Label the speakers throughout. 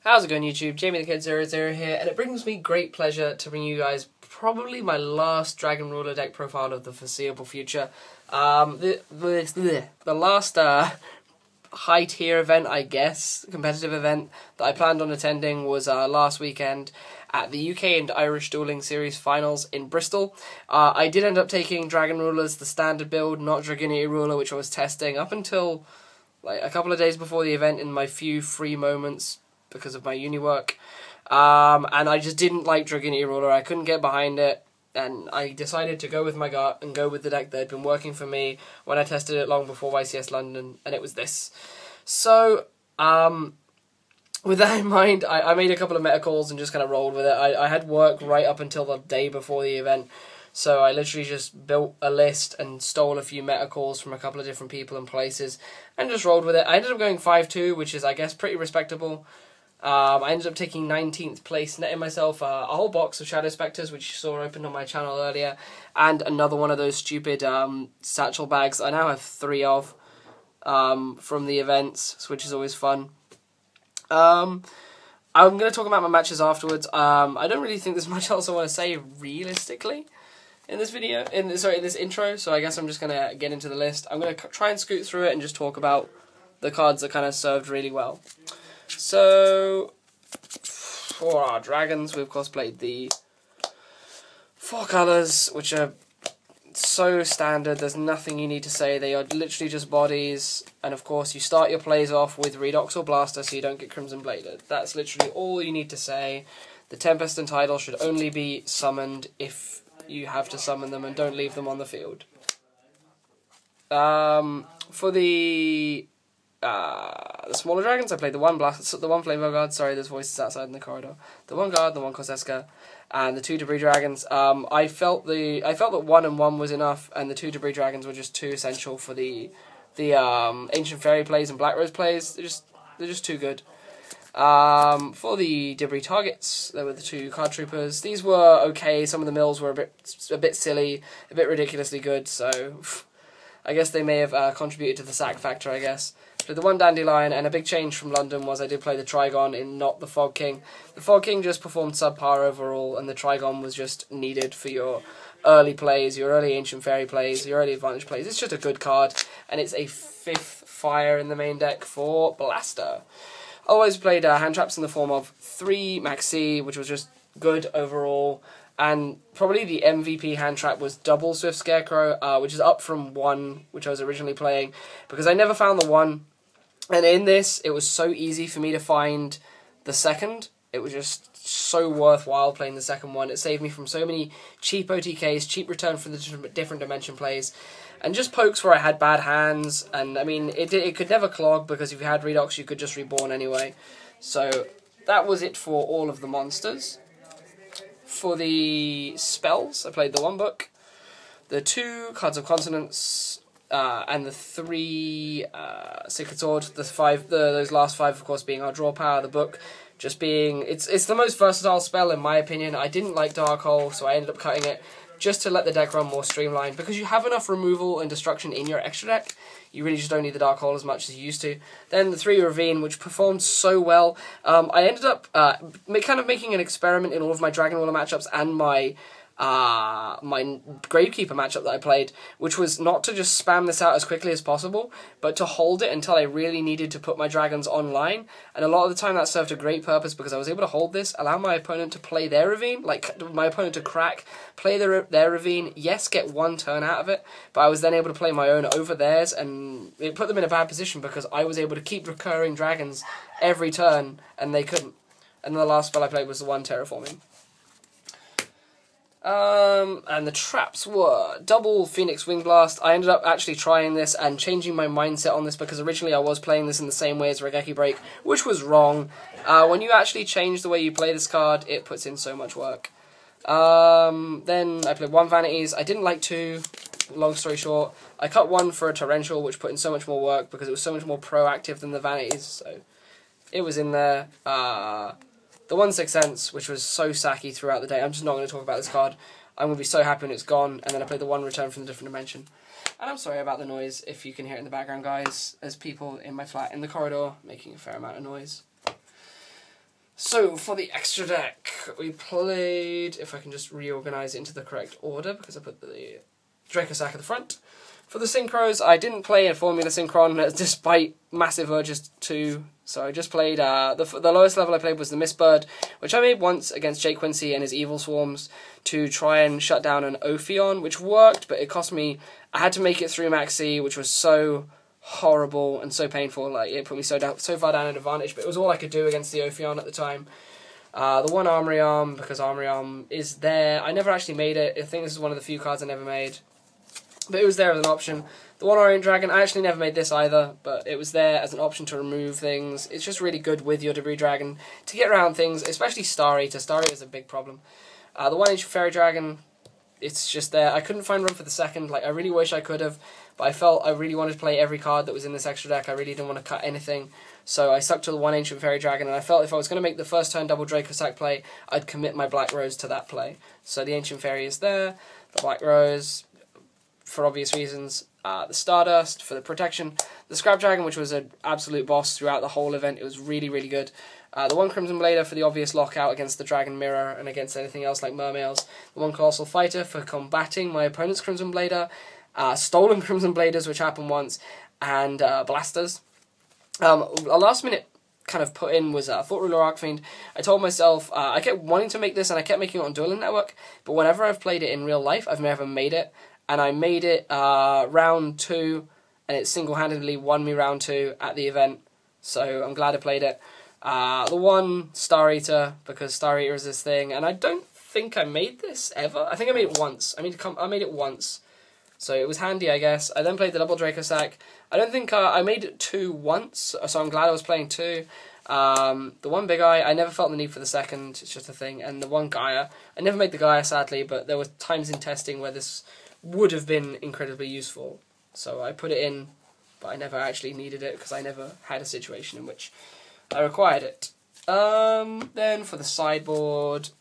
Speaker 1: How's it going, YouTube? Jamie the Kid 00 here, and it brings me great pleasure to bring you guys probably my last Dragon Ruler deck profile of the foreseeable future. The last high tier event, I guess, competitive event that I planned on attending was last weekend at the UK and Irish Dueling Series Finals in Bristol. I did end up taking Dragon Rulers, the standard build, not Dragonity Ruler, which I was testing up until like a couple of days before the event in my few free moments because of my uni work. And I just didn't like Dragonity Ruler. I couldn't get behind it, and I decided to go with my gut and go with the deck that had been working for me when I tested it long before YCS London, and it was this. So, with that in mind, I made a couple of meta calls and just kind of rolled with it. I had work right up until the day before the event, so I literally just built a list and stole a few meta calls from a couple of different people and places and just rolled with it. I ended up going 5-2, which is, I guess, pretty respectable. I ended up taking 19th place, netting myself a whole box of Shadow Spectres, which you saw opened on my channel earlier, and another one of those stupid satchel bags I now have 3 of from the events, which is always fun. I'm going to talk about my matches afterwards. I don't really think there's much else I want to say realistically in this video, in this intro, so I guess I'm just going to get into the list. I'm going to try and scoot through it and just talk about the cards that kind of served really well. So, for our dragons, we of course played the 4 colours, which are so standard, there's nothing you need to say. They are literally just bodies, and of course you start your plays off with Redox or Blaster so you don't get Crimson Bladed. That's literally all you need to say. The Tempest and Tidal should only be summoned if you have to summon them, and don't leave them on the field. For the smaller dragons, I played the one Flamebow Guard. Sorry, there's voices outside in the corridor. The one Guard, the one Corseska, and the 2 Debris Dragons. I felt that 1 and 1 was enough, and the 2 Debris Dragons were just too essential for the Ancient Fairy plays and Black Rose plays. They're just too good. For the Debris targets, there were the 2 Card Troopers. These were okay. Some of the mills were a bit silly, a bit ridiculously good. So I guess they may have contributed to the sack factor, I guess. Played the 1 Dandelion, and a big change from London was I did play the Trigon in not the Fog King. The Fog King just performed subpar overall, and the Trigon was just needed for your early plays, your early Ancient Fairy plays, your early Advantage plays. It's just a good card, and it's a 5th fire in the main deck for Blaster. Always played hand traps in the form of 3 Maxi, which was just good overall. And probably the MVP hand trap was double Swift Scarecrow, which is up from 1, which I was originally playing, because I never found the 1. And in this, it was so easy for me to find the 2nd. It was just so worthwhile playing the 2nd one. It saved me from so many cheap OTKs, cheap return for the different dimension plays, and just pokes where I had bad hands. And I mean, it could never clog, because if you had Redox, you could just reborn anyway. So that was it for all of the monsters. For the spells, I played the 1 book, the 2 Cards of Consonance, and the 3 Sacred Sword. The 5, those last 5, of course, being our draw power. The book just being it's the most versatile spell in my opinion. I didn't like Dark Hole, so I ended up cutting it just to let the deck run more streamlined, because you have enough removal and destruction in your extra deck. You really just don't need the Dark Hole as much as you used to. Then the 3 Ravine, which performed so well. I ended up kind of making an experiment in all of my Dragon Ruler matchups and my Gravekeeper matchup that I played, which was not to just spam this out as quickly as possible, but to hold it until I really needed to put my dragons online. And a lot of the time that served a great purpose, because I was able to hold this, allow my opponent to play their Ravine, like my opponent to crack, play their Ravine, yes, get 1 turn out of it, but I was then able to play my own over theirs, and it put them in a bad position because I was able to keep recurring dragons every turn, and they couldn't. And the last spell I played was the 1 Terraforming. And the traps were double Phoenix Wing Blast. I ended up actually trying this and changing my mindset on this, because originally I was playing this in the same way as Regeki Break, which was wrong. When you actually change the way you play this card, it puts in so much work. Then I played 1 Vanities. I didn't like 2, long story short. I cut 1 for a Torrential, which put in so much more work because it was so much more proactive than the Vanities, so it was in there. The 1 Sixth Sense, which was so sacky throughout the day. I'm just not going to talk about this card. I'm going to be so happy when it's gone. And then I played the 1 Return from the Different Dimension. And I'm sorry about the noise, if you can hear it in the background, guys. There's people in my flat in the corridor making a fair amount of noise. So, for the extra deck, we played, if I can just reorganise it into the correct order, because I put the Draco Sack at the front. For the Synchros, I didn't play a Formula Synchron, despite massive urges to, so I just played, the lowest level I played was the Mistbird, which I made once against Jake Quincy and his Evil Swarms to try and shut down an Ophion, which worked, but it cost me, I had to make it through Maxi, which was so horrible and so painful. Like, it put me so far down at advantage, but it was all I could do against the Ophion at the time. The one Armory Arm, because Armory Arm is there. I never actually made it. I think this is one of the few cards I never made, but it was there as an option. The one Orient Dragon, I actually never made this either, but it was there as an option to remove things. It's just really good with your Debris Dragon to get around things, especially Star Eater. Star Eater is a big problem. The one Ancient Fairy Dragon, it's just there. I couldn't find room for the second. Like, I really wish I could have, but I felt I really wanted to play every card that was in this extra deck. I really didn't want to cut anything, so I stuck to the one Ancient Fairy Dragon, and I felt if I was going to make the first turn double Draco Sack play, I'd commit my Black Rose to that play. So the Ancient Fairy is there, the Black Rose, for obvious reasons, the Stardust for the protection, the Scrap Dragon, which was an absolute boss throughout the whole event. It was really, really good. The one Crimson Blader for the obvious lockout against the Dragon Mirror and against anything else like Mermails. The one Colossal Fighter for combating my opponent's Crimson Blader. Stolen Crimson Bladers, which happened once, and Blasters. A last minute kind of put in was Thought Ruler Arcfiend. I told myself, I kept wanting to make this, and I kept making it on Dueling Network, but whenever I've played it in real life, I've never made it. And I made it round 2, and it single-handedly won me round 2 at the event, so I'm glad I played it. The one Star Eater, because Star Eater is this thing, and I don't think I made this ever. I think I made it once. I made it once, so it was handy, I guess. I then played the double Draco Sack. I don't think I made it 2 once, so I'm glad I was playing 2. The one Big Eye, I never felt the need for the second, it's just a thing. And the one Gaia, I never made the Gaia, sadly, but there were times in testing where this would have been incredibly useful. So I put it in, but I never actually needed it because I never had a situation in which I required it. Then for the sideboard,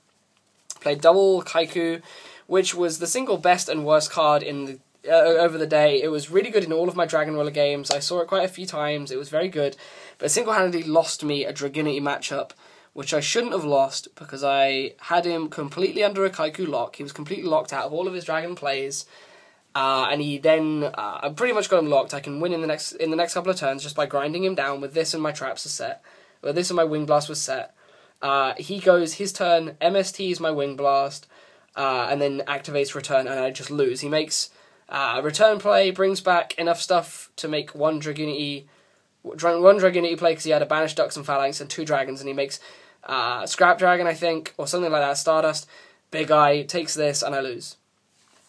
Speaker 1: played double Kaiku, which was the single best and worst card in the over the day. It was really good in all of my Dragon Roller games. I saw it quite a few times. It was very good, but it single-handedly lost me a Dragunity matchup, which I shouldn't have lost because I had him completely under a Kaiku lock. He was completely locked out of all of his Dragon plays, and he then I pretty much got him locked. I can win in the next couple of turns just by grinding him down with this and my traps are set. Well, this and my Wing Blast was set. He goes his turn, MSTs my Wing Blast, and then activates Return, and I just lose. He makes a Return play, brings back enough stuff to make one Dragunity play because he had a Banished Ducks and Phalanx and 2 dragons, and he makes Scrap Dragon, I think, or something like that, Stardust. Big Eye takes this, and I lose.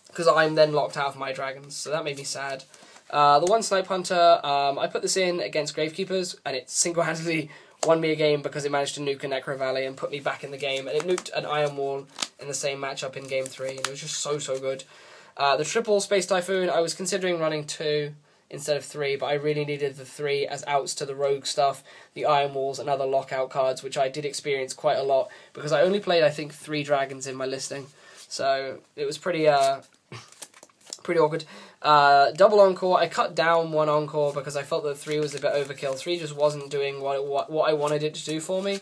Speaker 1: Because I'm then locked out of my dragons, so that made me sad. The one Snipe Hunter, I put this in against Gravekeepers, and it single-handedly won me a game because it managed to nuke a Necro Valley and put me back in the game, and it nuked an Iron Wall in the same matchup in Game 3, and it was just so, so good. The triple Space Typhoon, I was considering running 2 instead of 3, but I really needed the 3 as outs to the rogue stuff, the Iron Walls, and other lockout cards, which I did experience quite a lot, because I only played, I think, 3 dragons in my listing, so it was pretty pretty awkward. Double Encore, I cut down 1 Encore because I felt that 3 was a bit overkill. 3 just wasn't doing what I wanted it to do for me.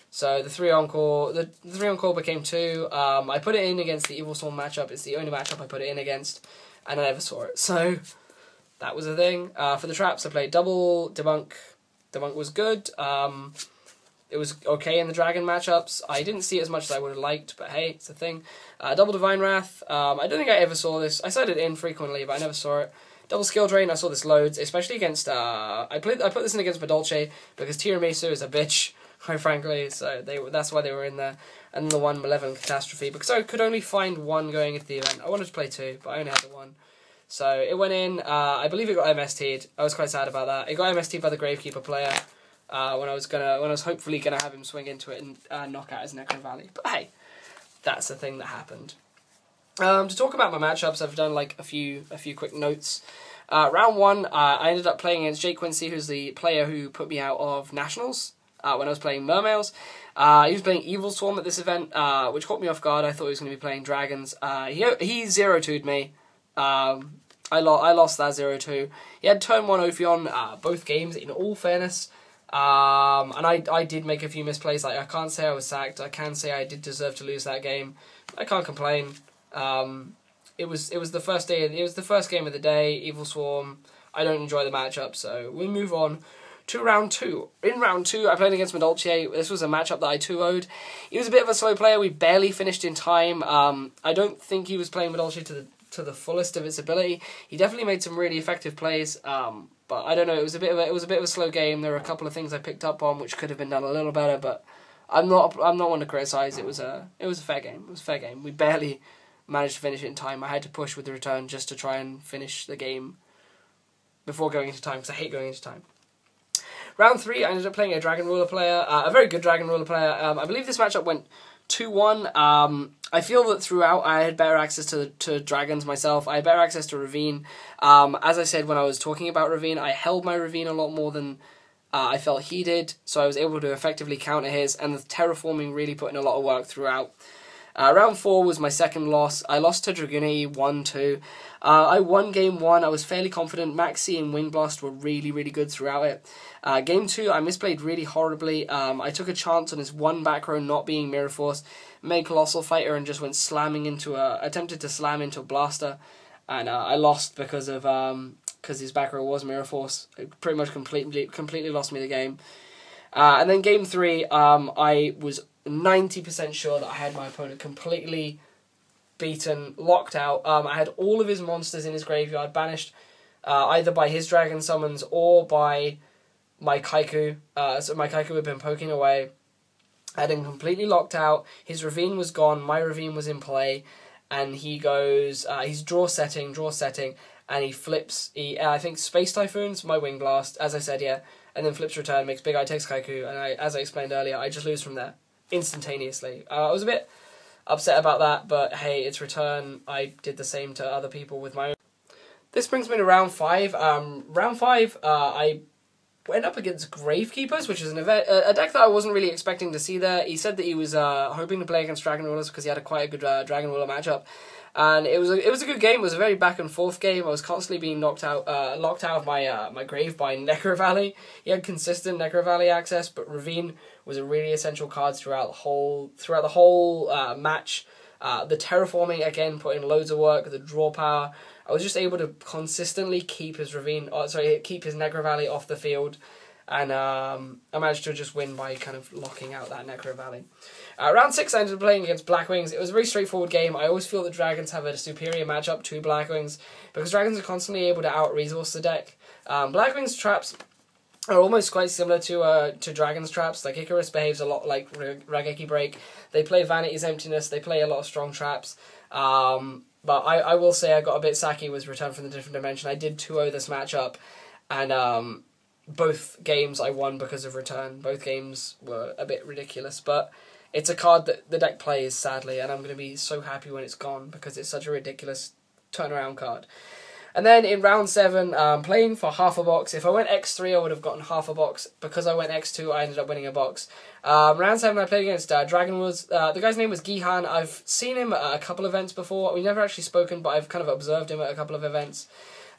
Speaker 1: So the 3 Encore became 2. I put it in against the Evil Storm matchup. It's the only matchup I put it in against, and I never saw it. So that was a thing. For the traps, I played double Debunk. Debunk was good. It was okay in the Dragon matchups. I didn't see it as much as I would have liked, but hey, it's a thing. Double Divine Wrath. I don't think I ever saw this. I said it in frequently, but I never saw it. Double Skill Drain. I saw this loads, especially against. I put this in against Badolce because Tiramisu is a bitch, quite frankly. So that's why they were in there. And the one Malevolent Catastrophe because I could only find 1 going into the event. I wanted to play 2, but I only had the 1. So it went in. I believe it got MST'd. I was quite sad about that. It got MST'd by the Gravekeeper player. When I was hopefully gonna have him swing into it and knock out his Necro Valley. But hey, that's the thing that happened. To talk about my matchups, I've done like a few quick notes. Round 1, I ended up playing against Jake Quincy, who's the player who put me out of Nationals when I was playing Mermails. He was playing Evil Swarm at this event, which caught me off guard. I thought he was going to be playing Dragons. He 0-2'd me. I lost that 0-2. He had turn 1 Ophion both games, in all fairness. And I did make a few misplays. Like, I can't say I was sacked. I can say I did deserve to lose that game. I can't complain. It was the first day. It was the first game of the day. Evil Swarm. I don't enjoy the matchup, so we move on to round 2. In round 2, I played against Medolce. This was a matchup that I 2-0'd. He was a bit of a slow player. We barely finished in time. I don't think he was playing Medolce to the fullest of its ability. He definitely made some really effective plays. But I don't know. It was a bit of a slow game. There were a couple of things I picked up on which could have been done a little better. But I'm not one to criticize. It was a fair game. It was a fair game. We barely managed to finish it in time. I had to push with the return just to try and finish the game before going into time, because I hate going into time. Round 3, I ended up playing a Dragon Ruler player, a very good Dragon Ruler player. I believe this matchup went 2-1. I feel that throughout I had better access to dragons myself. I had better access to Ravine. As I said when I was talking about Ravine, I held my Ravine a lot more than I felt he did, so I was able to effectively counter his, and the terraforming really put in a lot of work throughout. Round 4 was my second loss. I lost to Dragunity 1-2. I won game 1. I was fairly confident. Maxi and Wing Blast were really, really good throughout it. Game 2, I misplayed really horribly. I took a chance on his one back row not being Mirror Force, made Colossal Fighter, and just went slamming into attempted to slam into a Blaster, and I lost because his back row was Mirror Force. It pretty much completely lost me the game. And then game 3, I was 90% sure that I had my opponent completely beaten, locked out. I had all of his monsters in his graveyard banished, either by his dragon summons or by my Kaiku. So my Kaiku had been poking away. I had him completely locked out. His Ravine was gone. My Ravine was in play, and he goes. He's draw setting, and he flips. I think Space Typhoons my Wing Blast, as I said, yeah, and then flips return, makes Big Eye takes Kaiku, and as I explained earlier, I just lose from there instantaneously. I was a bit upset about that, but hey, it's return. I did the same to other people with my own. This brings me to round 5. Round 5, I went up against Gravekeepers, which is a deck that I wasn't really expecting to see there. He said that he was hoping to play against Dragon Rulers because he had quite a good Dragon Ruler matchup. And it was a good game. It was a very back and forth game. I was constantly being locked out of my grave by Necro Valley. He had consistent Necro Valley access, but Ravine was a really essential card throughout the whole match. The terraforming again put in loads of work. The draw power. I was just able to consistently keep his keep his Necro Valley off the field. And I managed to just win by kind of locking out that Necro Valley. Round 6, I ended up playing against Blackwings. It was a very straightforward game. I always feel that Dragons have a superior matchup to Blackwings because Dragons are constantly able to out-resource the deck. Blackwings traps are almost quite similar to Dragon's traps. Like, Icarus behaves a lot like Raigeki Break. They play Vanity's Emptiness. They play a lot of strong traps. But I will say I got a bit sacky with Return from the Different Dimension. I did 2-0 this matchup, and both games I won because of Return. Both games were a bit ridiculous, but it's a card that the deck plays, sadly, and I'm going to be so happy when it's gone because it's such a ridiculous turnaround card. And then in round 7, playing for half a box. If I went X3, I would have gotten half a box. Because I went X2, I ended up winning a box. Round 7, I played against Dragon Woods. The guy's name was Gihan. I've seen him at a couple of events before. We've never actually spoken, but I've kind of observed him at a couple of events.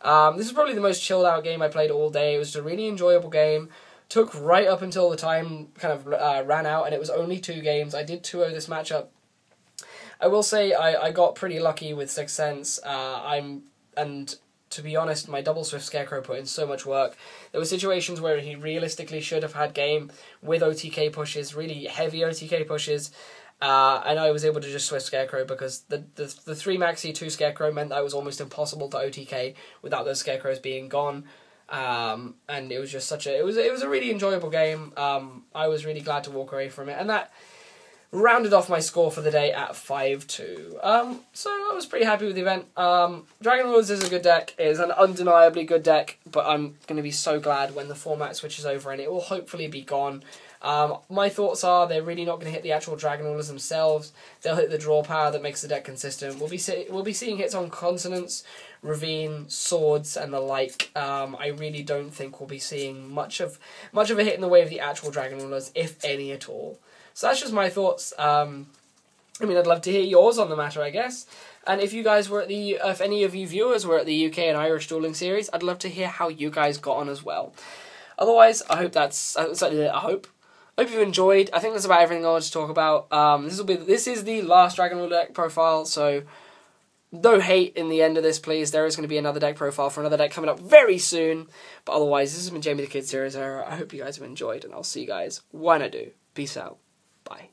Speaker 1: This is probably the most chilled out game I played all day. It was a really enjoyable game. Took right up until the time kind of ran out, and it was only 2 games. I did 2-0 this matchup. I will say I got pretty lucky with Sixth Sense. And to be honest, my Double Swift Scarecrow put in so much work. There were situations where he realistically should have had game with OTK pushes, really heavy OTK pushes, and I was able to just Swift Scarecrow because the 3 Maxi 2 Scarecrow meant that it was almost impossible to OTK without those Scarecrows being gone. And it was just it was a really enjoyable game. I was really glad to walk away from it, and that rounded off my score for the day at 5-2. So I was pretty happy with the event. Dragon Lords is a good deck. It is an undeniably good deck, but I'm going to be so glad when the format switches over and it will hopefully be gone. My thoughts are they're really not going to hit the actual Dragon Rulers themselves. They'll hit the draw power that makes the deck consistent. We'll be seeing hits on Consonants, Ravine, Swords, and the like. I really don't think we'll be seeing much of a hit in the way of the actual Dragon Rulers, if any at all. So that's just my thoughts. I mean, I'd love to hear yours on the matter, I guess. And if you guys were if any of you viewers were at the UK and Irish Dueling Series, I'd love to hear how you guys got on as well. Otherwise, I hope I hope you've enjoyed. I think that's about everything I wanted to talk about. This is the last Dragon Lord deck profile, so no hate in the end of this, please. There is going to be another deck profile for another deck coming up very soon. But otherwise, this has been Jamie the Kid 00. I hope you guys have enjoyed, and I'll see you guys when I do. Peace out. Bye.